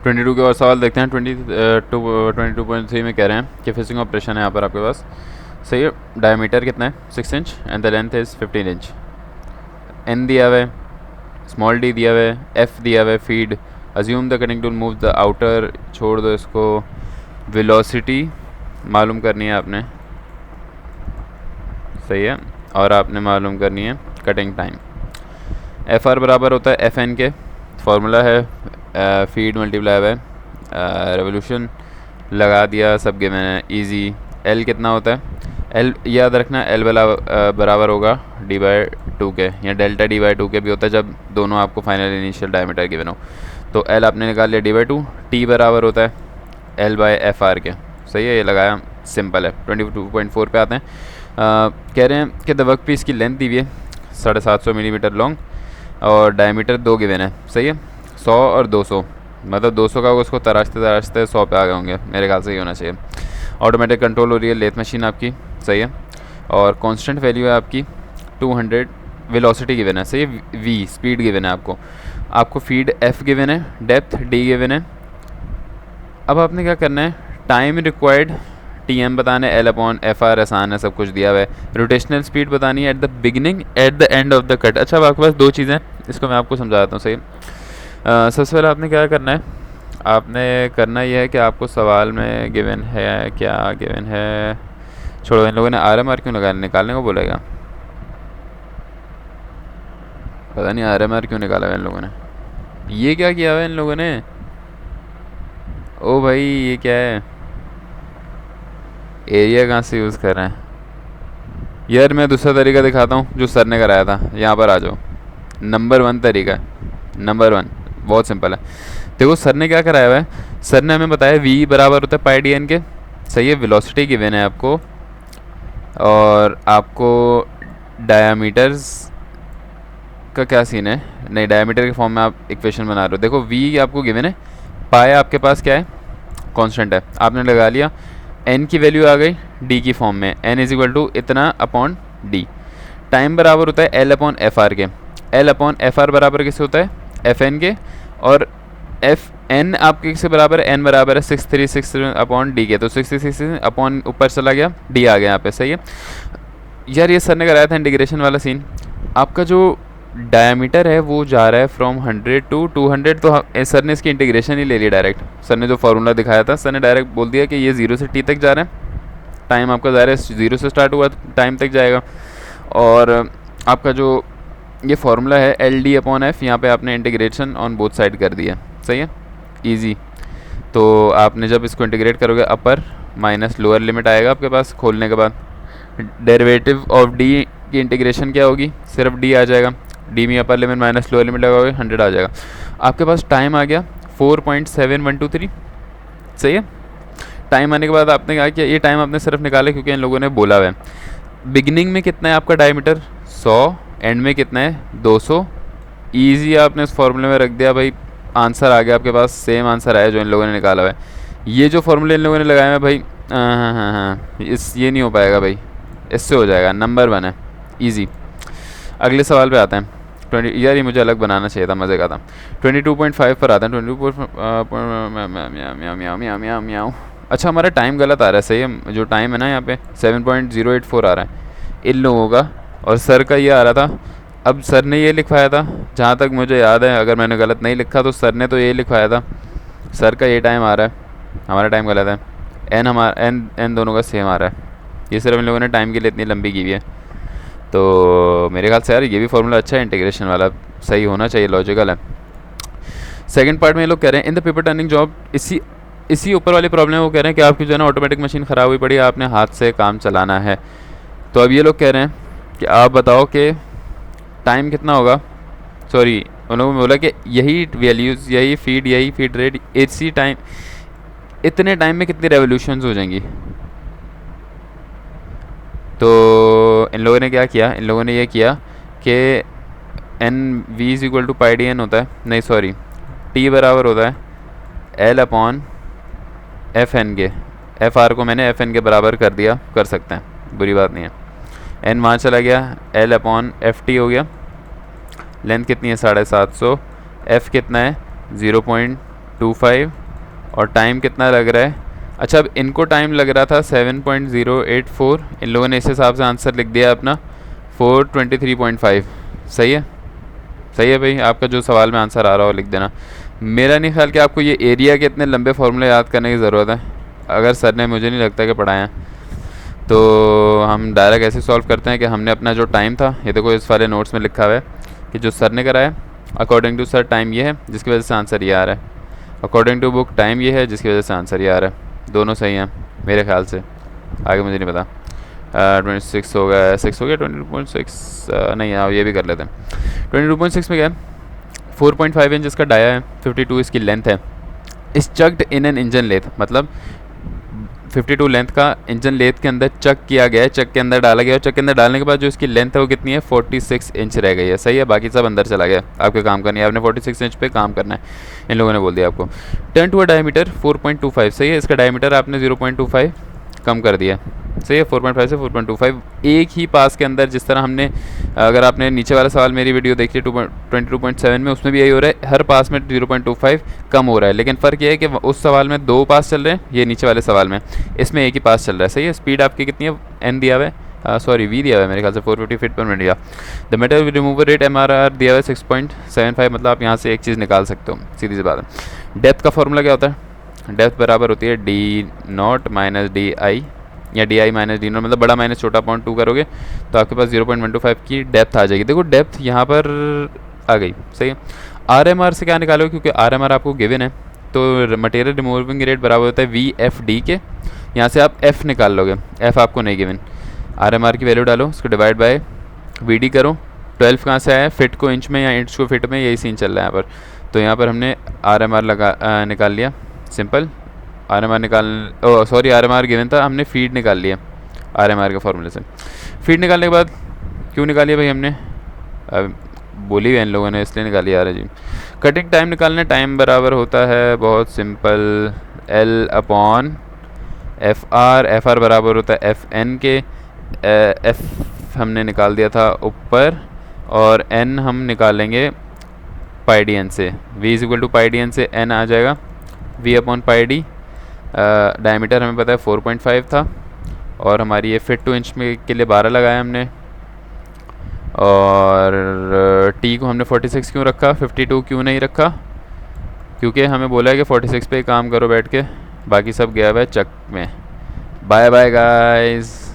22 के और सवाल देखते हैं। 22.3 में कह रहे हैं कि फिशिंग ऑपरेशन है यहाँ पर आपके पास, सही है। डायमीटर कितना है 6 inch and the length is 15 inch. N दिया हुआ है, स्मॉल डी दिया हुआ है, एफ दिया हुआ है, feed. Assume the cutting tool move the outer, छोड़ दो इसको। वेलोसिटी मालूम करनी है आपने, सही है। और आपने मालूम करनी है कटिंग टाइम। एफ आर बराबर होता है एफ एन के, फार्मूला है फीड मल्टीप्लाई बाय रेवोल्यूशन, लगा दिया, सब गिवन है, इजी। एल कितना होता है, एल याद रखना, एल बराबर होगा डी बाई 2 के, या डेल्टा डी बाई 2 के भी होता है जब दोनों आपको फाइनल इनिशियल डायमीटर गिवन हो। तो एल आपने निकाल लिया डी बाई 2, टी बराबर होता है एल बाई एफ आर के, सही है। ये लगाया, सिंपल है। 22.4 पे आते हैं। कह रहे हैं कि द वर्क पीस की लेंथ दी हुई है 750 मिलीमीटर लॉन्ग और डायमीटर 2 गिवन है, सही है। 100 और 200, मतलब 200 का उसको तराशते तराशते 100 पे आ गए होंगे, मेरे ख्याल से ही होना चाहिए। ऑटोमेटिक कंट्रोल हो रही है लेथ मशीन आपकी, सही है। और कांस्टेंट वैल्यू है आपकी 200, वेलोसिटी गिवन है, सही है। वी स्पीड गिवन है आपको फीड एफ गिवन है, डेप्थ डी गिवन है। अब आपने क्या करना है, टाइम रिक्वायर्ड टी एम बताना है, एल अपॉन एफ आर आसान है, सब कुछ दिया हुआ है। रोटेशनल स्पीड बतानी है at the beginning at the end of the cut. अच्छा, अब आपके पास दो चीज़ें, इसको मैं आपको समझाता हूँ, सही। सबसे पहले आपने क्या करना है, आपने करना यह है कि आपको सवाल में गिवन है, क्या गिवन है, छोड़ो, इन लोगों ने आर एम आर क्यों निकालने को बोलेगा, पता नहीं आर एम आर क्यों निकाला हुआ इन लोगों ने, ये क्या किया हुआ इन लोगों ने। ओ भाई, ये क्या है, एरिया कहाँ से यूज़ कर रहे हैं यार। मैं दूसरा तरीका दिखाता हूँ जो सर ने कराया था, यहाँ पर आ जाओ। नंबर 1 तरीका है, नंबर 1 बहुत सिंपल है। देखो सर ने क्या कराया हुआ है, सर ने हमें बताया v बराबर होता है पाई डी एन के, सही है। वेलोसिटी गिवन है आपको और आपको डायामीटर्स का क्या सीन है, नहीं डायामीटर के फॉर्म में आप इक्वेशन बना रहे हो। देखो v आपको गिवन है, पाई आपके पास क्या है, कांस्टेंट है, आपने लगा लिया। n की वैल्यू आ गई d की फॉर्म में, n इज इक्वल टू इतना अपॉन d। टाइम बराबर होता है l अपॉन एफ आर के, l अपॉन एफ आर बराबर किससे होता है, एफ एन के, और एफ एन आपके किससे बराबर है, n बराबर है 636 अपॉन डी के, तो 66 अपॉन ऊपर चला गया, d आ गया यहाँ पे, सही है। यार ये सर ने कराया था इंटीग्रेशन वाला सीन। आपका जो डायमीटर है वो जा रहा है फ्रॉम 100 टू 200, तो सर ने इसकी इंटीग्रेशन ही ले ली डायरेक्ट। सर ने जो फार्मूला दिखाया था, सर ने डायरेक्ट बोल दिया कि ये 0 से t तक जा रहा है, टाइम आपका ज़ाहिर है 0 से स्टार्ट हुआ टाइम तक जाएगा। और आपका जो ये फार्मूला है एल डी अपॉन एफ, यहाँ पे आपने इंटीग्रेशन ऑन बोथ साइड कर दिया, सही है, इजी। तो आपने जब इसको इंटीग्रेट करोगे, अपर माइनस लोअर लिमिट आएगा आपके पास खोलने के बाद। डेरिवेटिव ऑफ डी की इंटीग्रेशन क्या होगी, सिर्फ डी आ जाएगा, डी में upper limit minus lower limit लगाओगे 100 आ जाएगा। आपके पास टाइम आ गया 4.7123, सही है। टाइम आने के बाद आपने क्या किया, ये टाइम आपने सिर्फ निकाला क्योंकि इन लोगों ने बोला हुआ है। बिगिनिंग में कितना है आपका डायमीटर 100, एंड में कितना है 200। ईजी आपने इस फॉर्मूले में रख दिया भाई, आंसर आ गया आपके पास, सेम आंसर आया जो इन लोगों ने निकाला हुआ है। ये जो फॉर्मूले इन लोगों ने लगाए हैं भाई, हाँ, ये नहीं हो पाएगा भाई, इससे हो जाएगा, नंबर 1 है, ईजी। अगले सवाल पे आते हैं। 20, यार ये मुझे अलग बनाना चाहिए था, मज़े का था। 22.5 पर आते हैं। 22 अच्छा, हमारा टाइम गलत आ रहा है, सही है। जो टाइम है ना यहाँ पे 7.084 आ रहा है इन लोगों का, और सर का ये आ रहा था। अब सर ने ये लिखवाया था, जहाँ तक मुझे याद है, अगर मैंने गलत नहीं लिखा तो सर ने तो ये लिखवाया था, सर का ये टाइम आ रहा है, हमारा टाइम गलत है। एन दोनों का सेम आ रहा है, ये सिर्फ इन लोगों ने टाइम के लिए इतनी लंबी की हुई है। तो मेरे ख्याल से यार ये भी फॉर्मूला अच्छा है, इंटीग्रेशन वाला सही होना चाहिए, लॉजिकल है। सेकंड पार्ट में ये लोग कह रहे हैं in the paper turning job, इसी ऊपर वाली प्रॉब्लम है, वो कह रहे हैं कि आपकी जो है ना ऑटोमेटिक मशीन ख़राब हुई पड़ी है, आपने हाथ से काम चलाना है। तो अब ये लोग कह रहे हैं कि आप बताओ कि टाइम कितना होगा, सॉरी उन लोगों ने बोला कि यही वैल्यूज़, यही फीड रेट, इसी टाइम, इतने टाइम में कितनी रेवोल्यूशंस हो जाएंगी। तो इन लोगों ने क्या किया, इन लोगों ने ये किया कि N V is equal to pi D N होता है, नहीं सॉरी, टी बराबर होता है एल अपॉन एफ एन के, एफ आर को मैंने एफ एन के बराबर कर दिया, कर सकते हैं, बुरी बात नहीं है। एन वहाँ चला गया, एल अपॉन एफ टी हो गया, लेंथ कितनी है 750, एफ कितना है 4.25 और टाइम कितना लग रहा है। अच्छा, अब इनको टाइम लग रहा था 7.084, इन लोगों ने इस हिसाब से आंसर लिख दिया अपना 423.5। सही है, सही है भाई, आपका जो सवाल में आंसर आ रहा हो लिख देना। मेरा नहीं ख्याल कि आपको ये एरिया के इतने लंबे फॉर्मूले याद करने की ज़रूरत है, अगर सर ने मुझे नहीं लगता कि पढ़ाया। तो हम डायरेक्ट ऐसे सॉल्व करते हैं कि हमने अपना जो टाइम था, ये देखो इस वाले नोट्स में लिखा हुआ है कि जो सर ने कराया अकॉर्डिंग टू सर टाइम ये है जिसकी वजह से आंसर ये आ रहा है, अकॉर्डिंग टू बुक टाइम ये है जिसकी वजह से आंसर ये आ रहा है। दोनों सही हैं मेरे ख्याल से, आगे मुझे नहीं पता। 26 हो गया, 6 हो गया, 22.6 नहीं, हाँ ये भी कर लेते हैं। 22.6 में क्या है, 4.5 इंच इसका डाया है, 52 इसकी लेंथ है। इस चक्ड इन एन इंजन लेथ, मतलब 52 लेंथ का इंजन लेथ के अंदर चक किया गया है, चक के अंदर डाला गया, और चक के अंदर डालने के बाद जो इसकी लेंथ है वो कितनी है, 46 इंच रह गई है। सही है, बाकी सब अंदर चला गया, आपके काम करनी है, आपने 46 इंच पे काम करना है, इन लोगों ने बोल दिया आपको। टर्न टू अ डायमीटर 4.25, सही है, इसका डायमीटर आपने 0.25 कम कर दिया। सही है, 4.5 से 4.25 एक ही पास के अंदर, जिस तरह हमने, अगर आपने नीचे वाला सवाल मेरी वीडियो देखी 22.7 में, उसमें भी यही हो रहा है, हर पास में 0.25 कम हो रहा है। लेकिन फ़र्क ये है कि उस सवाल में 2 पास चल रहे हैं, ये नीचे वाले सवाल में इसमें एक ही पास चल रहा है। सही है, स्पीड आपकी कितनी है, एन दिया हुआ है, सॉरी वी दिया हुआ है मेरे ख्याल से 450 फीट पर मिनट। या the metal remover rate MRR दिया हुआ है 6.75, मतलब आप यहाँ से एक चीज़ निकाल सकते हो, सीधी सी बात है। डेप्थ का फॉर्मूला क्या होता है, डेप्थ बराबर होती है D0 माइनस DI, या DI माइनस D0, मतलब बड़ा माइनस छोटा पॉइंट 2 करोगे तो आपके पास 0.125 की डेप्थ आ जाएगी। देखो डेप्थ यहाँ पर आ गई। सही है, RMR से क्या निकालोगे, क्योंकि RMR आपको गिवन है, तो मटेरियल रिमूविंग रेट बराबर होता है VFD के, यहाँ से आप F निकाल लोगे, F आपको नहीं गिवन। RMR की वैल्यू डालो, उसको डिवाइड बाय VD करो। 12 कहाँ से आया, फिट को इंच में या इंच को फिट में, यही सीन चल रहा है यहाँ पर। तो यहाँ पर हमने RMR निकाल लिया, सिंपल। RMR निकाल, ओ सॉरी, RMR गिवन था, हमने फीड निकाल लिया RMR के फॉर्मूले से। फीड निकालने के बाद क्यों निकाली भाई हमने, बोली है इन लोगों ने, इसलिए निकाली आ रहा है जी। कटिंग टाइम निकालने, टाइम बराबर होता है बहुत सिंपल L/FR, FR बराबर होता है FN के, F हमने निकाल दिया था ऊपर, और N हम निकालेंगे पाई डी एन से। V is equal to pi D N से N आ जाएगा, V upon pi D. Diameter हमें पता है 4.5 था, और हमारी ये फिट टू इंच में के लिए 12 लगाया हमने, और T को हमने 46 क्यों रखा, 52 क्यों नहीं रखा, क्योंकि हमें बोला है कि 46 पे ही काम करो बैठ के, बाकी सब गया हुआ है चक में। Bye bye guys.